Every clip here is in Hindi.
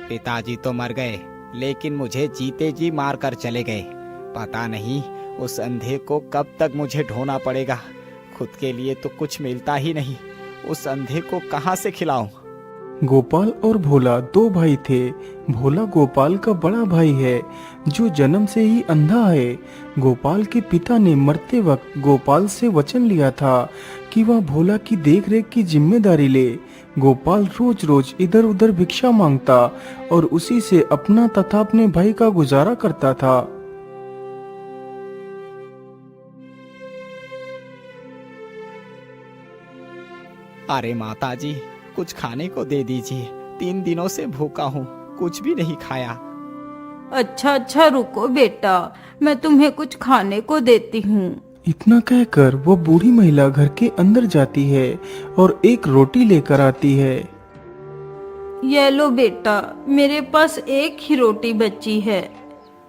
पिताजी तो मर गए, लेकिन मुझे जीते जी मार कर चले गए। पता नहीं उस अंधे को कब तक मुझे ढोना पड़ेगा। खुद के लिए तो कुछ मिलता ही नहीं, उस अंधे को कहाँ से खिलाऊं? गोपाल और भोला दो भाई थे। भोला गोपाल का बड़ा भाई है जो जन्म से ही अंधा है। गोपाल के पिता ने मरते वक्त गोपाल से वचन लिया था कि वह भोला की देखरेख की जिम्मेदारी ले। गोपाल रोज रोज इधर उधर भिक्षा मांगता और उसी से अपना तथा अपने भाई का गुजारा करता था। अरे माताजी, कुछ खाने को दे दीजिए। 3 दिनों से भूखा हूँ, कुछ भी नहीं खाया। अच्छा अच्छा रुको बेटा, मैं तुम्हें कुछ खाने को देती हूँ। इतना कहकर वो बूढ़ी महिला घर के अंदर जाती है और एक रोटी लेकर आती है। ये लो बेटा, मेरे पास एक ही रोटी बची है।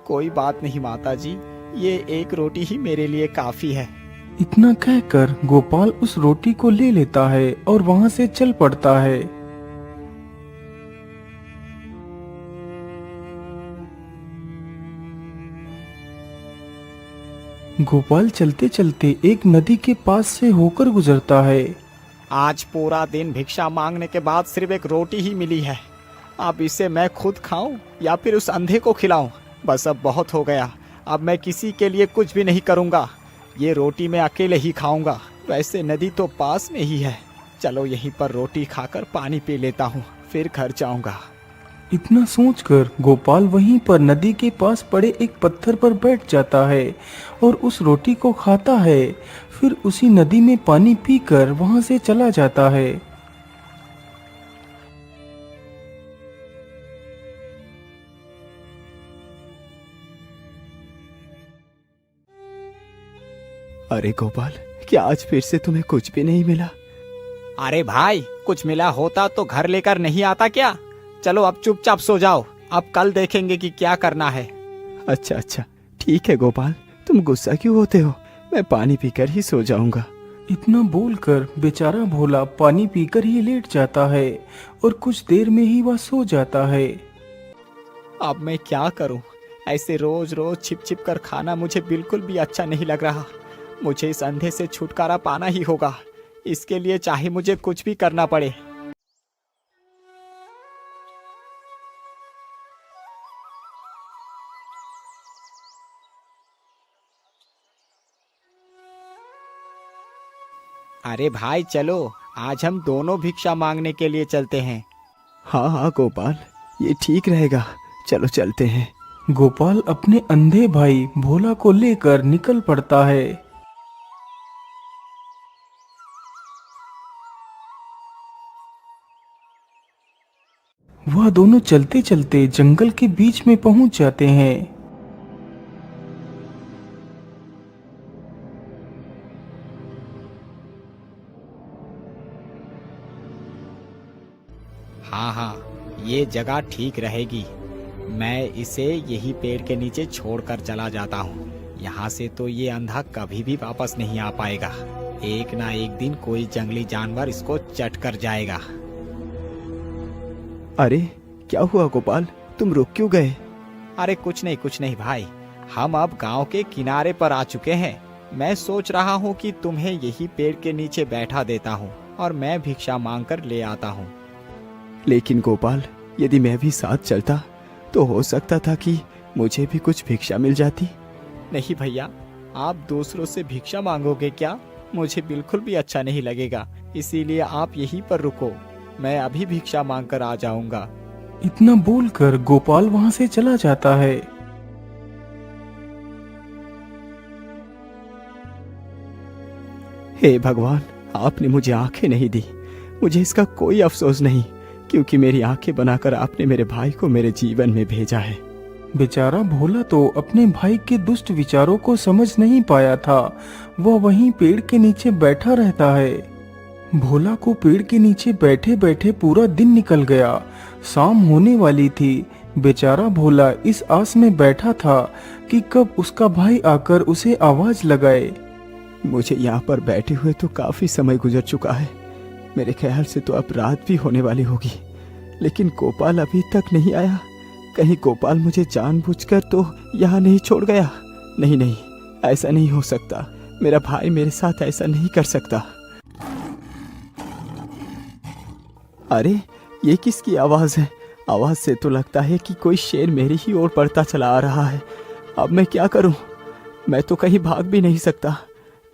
कोई बात नहीं माताजी, ये एक रोटी ही मेरे लिए काफी है। इतना कहकर गोपाल उस रोटी को ले लेता है और वहां से चल पड़ता है। गोपाल चलते चलते एक नदी के पास से होकर गुजरता है। आज पूरा दिन भिक्षा मांगने के बाद सिर्फ एक रोटी ही मिली है। अब इसे मैं खुद खाऊं या फिर उस अंधे को खिलाऊं? बस अब बहुत हो गया। अब मैं किसी के लिए कुछ भी नहीं करूंगा। ये रोटी मैं अकेले ही खाऊंगा। वैसे नदी तो पास में ही है, चलो यहीं पर रोटी खाकर पानी पी लेता हूँ, फिर घर जाऊंगा। इतना सोचकर गोपाल वहीं पर नदी के पास पड़े एक पत्थर पर बैठ जाता है और उस रोटी को खाता है। फिर उसी नदी में पानी पीकर वहां से चला जाता है। अरे गोपाल, क्या आज फिर से तुम्हें कुछ भी नहीं मिला? अरे भाई, कुछ मिला होता तो घर लेकर नहीं आता क्या? चलो अब चुपचाप सो जाओ, अब कल देखेंगे कि क्या करना है। अच्छा अच्छा, ठीक है गोपाल, तुम गुस्सा क्यों होते हो? मैं पानी पीकर ही सो जाऊंगा। इतना बोलकर बेचारा भोला पानी पीकर ही लेट जाता है और कुछ देर में ही वह सो जाता है। अब मैं क्या करूं? ऐसे रोज रोज छिप छिप कर खाना मुझे बिल्कुल भी अच्छा नहीं लग रहा। मुझे इस अंधे से छुटकारा पाना ही होगा, इसके लिए चाहे मुझे कुछ भी करना पड़े। अरे भाई चलो, आज हम दोनों भिक्षा मांगने के लिए चलते हैं। हाँ हाँ गोपाल, ये ठीक रहेगा, चलो चलते हैं। गोपाल अपने अंधे भाई भोला को लेकर निकल पड़ता है। वह दोनों चलते चलते जंगल के बीच में पहुंच जाते हैं। हाँ हाँ, ये जगह ठीक रहेगी। मैं इसे यही पेड़ के नीचे छोड़कर चला जाता हूँ। यहाँ से तो ये अंधा कभी भी वापस नहीं आ पाएगा। एक ना एक दिन कोई जंगली जानवर इसको चट कर जाएगा। अरे क्या हुआ गोपाल, तुम रुक क्यों गए? अरे कुछ नहीं भाई, हम अब गांव के किनारे पर आ चुके हैं। मैं सोच रहा हूँ कि तुम्हें यही पेड़ के नीचे बैठा देता हूँ और मैं भिक्षा मांग कर ले आता हूँ। लेकिन गोपाल, यदि मैं भी साथ चलता तो हो सकता था कि मुझे भी कुछ भिक्षा मिल जाती। नहीं भैया, आप दूसरों से भिक्षा मांगोगे क्या? मुझे बिल्कुल भी अच्छा नहीं लगेगा, इसीलिए आप यहीं पर रुको, मैं अभी भिक्षा मांग कर आ जाऊंगा। इतना बोलकर गोपाल वहां से चला जाता है। हे भगवान, आपने मुझे आंखें नहीं दी। मुझे इसका कोई अफसोस नहीं, क्योंकि मेरी आंखें बनाकर आपने मेरे भाई को मेरे जीवन में भेजा है। बेचारा भोला तो अपने भाई के दुष्ट विचारों को समझ नहीं पाया था। वह वहीं पेड़ के नीचे बैठा रहता है। भोला को पेड़ के नीचे बैठे बैठे पूरा दिन निकल गया। शाम होने वाली थी। बेचारा भोला इस आस में बैठा था कि कब उसका भाई आकर उसे आवाज लगाए। मुझे यहाँ पर बैठे हुए तो काफी समय गुजर चुका है। मेरे ख्याल से तो अब रात भी होने वाली होगी, लेकिन गोपाल अभी तक नहीं आया। कहीं गोपाल मुझे जानबूझकर तो यहाँ नहीं छोड़ गया। नहीं नहीं, ऐसा नहीं हो सकता। मेरा भाई मेरे साथ ऐसा नहीं कर सकता। अरे ये किसकी आवाज है? आवाज से तो लगता है कि कोई शेर मेरी ही ओर बढ़ता चला आ रहा है। अब मैं क्या करूं? मैं तो कहीं भाग भी नहीं सकता।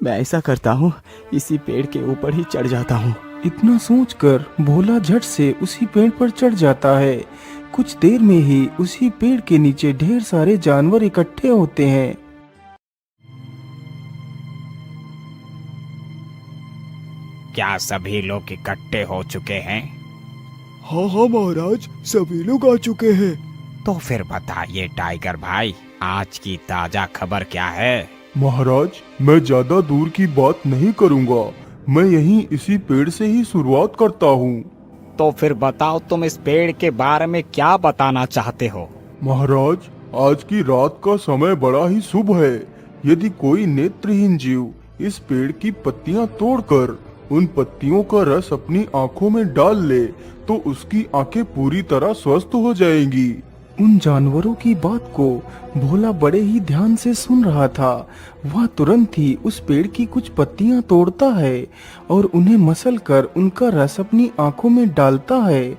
मैं ऐसा करता हूं, इसी पेड़ के ऊपर ही चढ़ जाता हूं। इतना सोचकर भोला झट से उसी पेड़ पर चढ़ जाता है। कुछ देर में ही उसी पेड़ के नीचे ढेर सारे जानवर इकट्ठे होते हैं। क्या सभी लोग इकट्ठे हो चुके हैं? हाँ हाँ महाराज, सभी लोग आ चुके हैं। तो फिर बताइए टाइगर भाई, आज की ताजा खबर क्या है? महाराज, मैं ज्यादा दूर की बात नहीं करूंगा। मैं यहीं इसी पेड़ से ही शुरुआत करता हूँ। तो फिर बताओ, तुम इस पेड़ के बारे में क्या बताना चाहते हो? महाराज, आज की रात का समय बड़ा ही शुभ है। यदि कोई नेत्रहीन जीव इस पेड़ की पत्तियां तोड़कर उन पत्तियों का रस अपनी आंखों में डाल ले तो उसकी आंखें पूरी तरह स्वस्थ हो जाएंगी। उन जानवरों की बात को भोला बड़े ही ध्यान से सुन रहा था। वह तुरंत ही उस पेड़ की कुछ पत्तियां तोड़ता है और उन्हें मसल कर उनका रस अपनी आंखों में डालता है।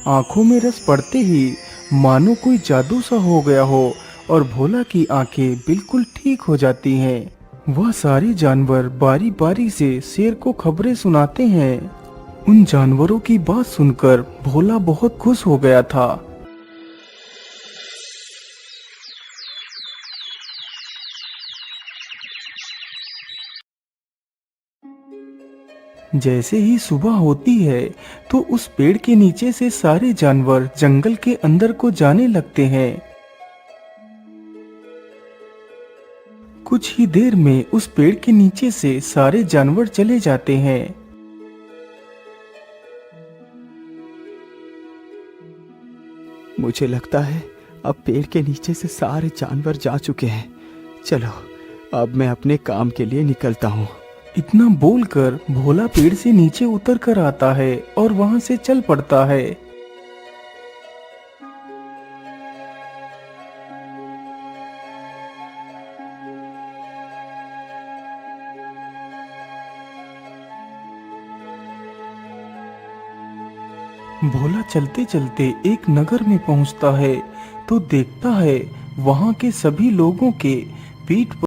आंखों में रस पड़ते ही मानो कोई जादू सा हो गया हो और भोला की आंखें बिल्कुल ठीक हो जाती हैं। वह सारे जानवर बारी बारी से शेर को खबरें सुनाते हैं। उन जानवरों की बात सुनकर भोला बहुत खुश हो गया था। जैसे ही सुबह होती है तो उस पेड़ के नीचे से सारे जानवर जंगल के अंदर को जाने लगते हैं। कुछ ही देर में उस पेड़ के नीचे से सारे जानवर चले जाते हैं। मुझे लगता है अब पेड़ के नीचे से सारे जानवर जा चुके हैं। चलो अब मैं अपने काम के लिए निकलता हूँ। इतना बोलकर भोला पेड़ से नीचे उतर कर आता है और वहां से चल पड़ता है। भोला चलते चलते एक नगर में पहुंचता है तो देखता है वहां के सभी लोगों के पीठ पर